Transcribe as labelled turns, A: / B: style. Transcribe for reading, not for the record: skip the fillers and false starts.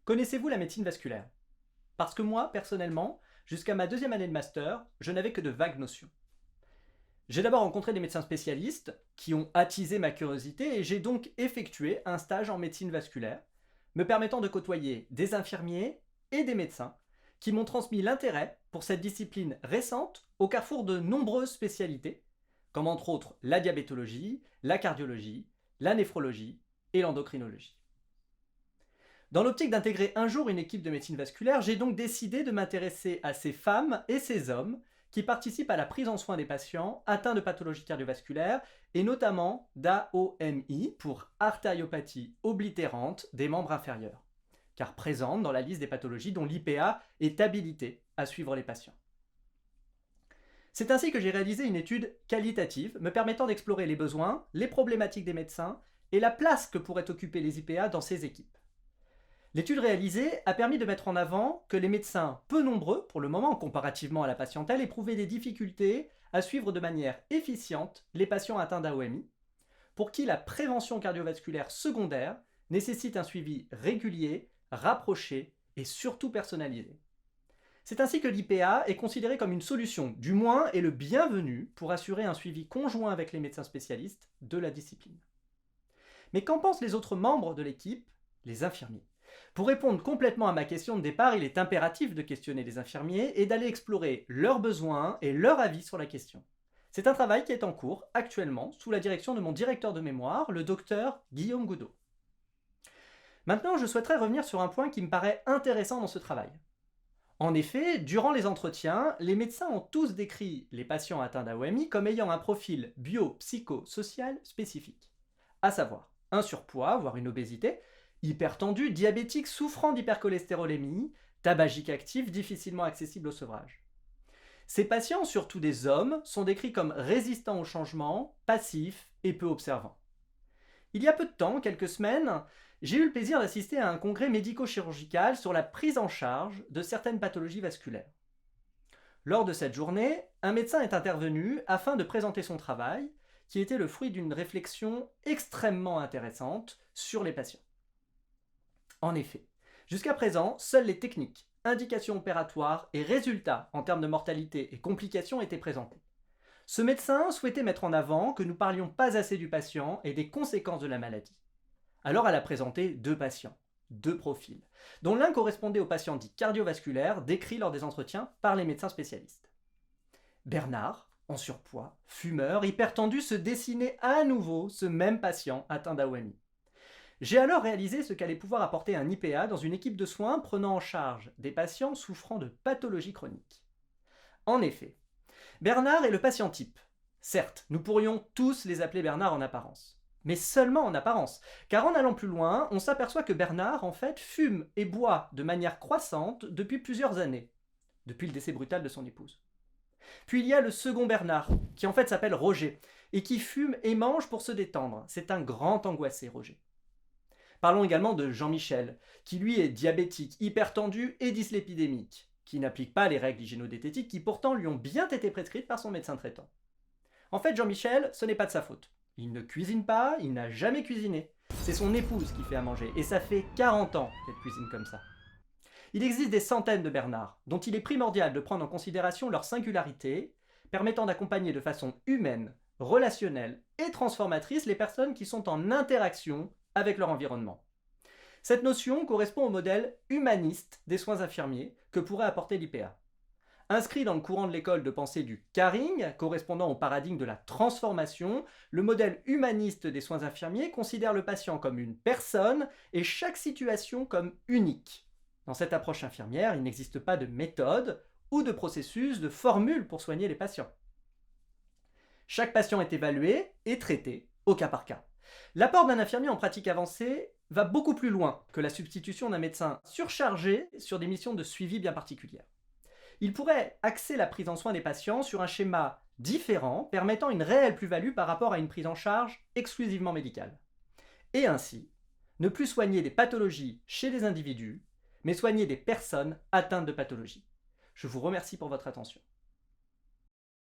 A: Connaissez-vous la médecine vasculaire? Parce que moi, personnellement, jusqu'à ma deuxième année de master, je n'avais que de vagues notions. J'ai d'abord rencontré des médecins spécialistes qui ont attisé ma curiosité et j'ai donc effectué un stage en médecine vasculaire, me permettant de côtoyer des infirmiers et des médecins qui m'ont transmis l'intérêt pour cette discipline récente au carrefour de nombreuses spécialités, comme entre autres la diabétologie, la cardiologie, la néphrologie et l'endocrinologie. Dans l'optique d'intégrer un jour une équipe de médecine vasculaire, j'ai donc décidé de m'intéresser à ces femmes et ces hommes qui participent à la prise en soin des patients atteints de pathologies cardiovasculaires et notamment d'AOMI pour artériopathie oblitérante des membres inférieurs, car présente dans la liste des pathologies dont l'IPA est habilité à suivre les patients. C'est ainsi que j'ai réalisé une étude qualitative me permettant d'explorer les besoins, les problématiques des médecins et la place que pourraient occuper les IPA dans ces équipes. L'étude réalisée a permis de mettre en avant que les médecins, peu nombreux pour le moment comparativement à la patientèle, éprouvaient des difficultés à suivre de manière efficiente les patients atteints d'AOMI, pour qui la prévention cardiovasculaire secondaire nécessite un suivi régulier, rapproché et surtout personnalisé. C'est ainsi que l'IPA est considérée comme une solution, du moins est le bienvenu pour assurer un suivi conjoint avec les médecins spécialistes de la discipline. Mais qu'en pensent les autres membres de l'équipe, les infirmiers? Pour répondre complètement à ma question de départ, il est impératif de questionner les infirmiers et d'aller explorer leurs besoins et leur avis sur la question. C'est un travail qui est en cours actuellement sous la direction de mon directeur de mémoire, le docteur Guillaume Goudot. Maintenant, je souhaiterais revenir sur un point qui me paraît intéressant dans ce travail. En effet, durant les entretiens, les médecins ont tous décrit les patients atteints d'AOMI comme ayant un profil bio-psycho-social spécifique, à savoir un surpoids, voire une obésité, hypertendu, diabétique, souffrant d'hypercholestérolémie, tabagique actif, difficilement accessible au sevrage. Ces patients, surtout des hommes, sont décrits comme résistants au changement, passifs et peu observants. Il y a peu de temps, quelques semaines, j'ai eu le plaisir d'assister à un congrès médico-chirurgical sur la prise en charge de certaines pathologies vasculaires. Lors de cette journée, un médecin est intervenu afin de présenter son travail, qui était le fruit d'une réflexion extrêmement intéressante sur les patients. En effet, jusqu'à présent, seules les techniques, indications opératoires et résultats en termes de mortalité et complications étaient présentés. Ce médecin souhaitait mettre en avant que nous parlions pas assez du patient et des conséquences de la maladie. Alors elle a présenté deux patients, deux profils, dont l'un correspondait au patient dit cardiovasculaire décrit lors des entretiens par les médecins spécialistes. Bernard, en surpoids, fumeur, hypertendu, se dessinait à nouveau ce même patient atteint d'AOMI. J'ai alors réalisé ce qu'allait pouvoir apporter un IPA dans une équipe de soins prenant en charge des patients souffrant de pathologies chroniques. En effet, Bernard est le patient type. Certes, nous pourrions tous les appeler Bernard en apparence. Mais seulement en apparence, car en allant plus loin, on s'aperçoit que Bernard, en fait, fume et boit de manière croissante depuis plusieurs années, depuis le décès brutal de son épouse. Puis il y a le second Bernard, qui en fait s'appelle Roger, et qui fume et mange pour se détendre. C'est un grand angoissé, Roger. Parlons également de Jean-Michel, qui lui est diabétique, hypertendu et dyslipidémique, qui n'applique pas les règles hygiéno-diététiques qui pourtant lui ont bien été prescrites par son médecin traitant. En fait, Jean-Michel, ce n'est pas de sa faute. Il ne cuisine pas, il n'a jamais cuisiné. C'est son épouse qui fait à manger, et ça fait 40 ans qu'elle cuisine comme ça. Il existe des centaines de Bernard, dont il est primordial de prendre en considération leur singularité, permettant d'accompagner de façon humaine, relationnelle et transformatrice les personnes qui sont en interaction avec leur environnement. Cette notion correspond au modèle humaniste des soins infirmiers que pourrait apporter l'IPA. Inscrit dans le courant de l'école de pensée du caring, correspondant au paradigme de la transformation, le modèle humaniste des soins infirmiers considère le patient comme une personne et chaque situation comme unique. Dans cette approche infirmière, il n'existe pas de méthode ou de processus, de formule pour soigner les patients. Chaque patient est évalué et traité au cas par cas. L'apport d'un infirmier en pratique avancée va beaucoup plus loin que la substitution d'un médecin surchargé sur des missions de suivi bien particulières. Il pourrait axer la prise en soin des patients sur un schéma différent, permettant une réelle plus-value par rapport à une prise en charge exclusivement médicale. Et ainsi, ne plus soigner des pathologies chez des individus, mais soigner des personnes atteintes de pathologies. Je vous remercie pour votre attention.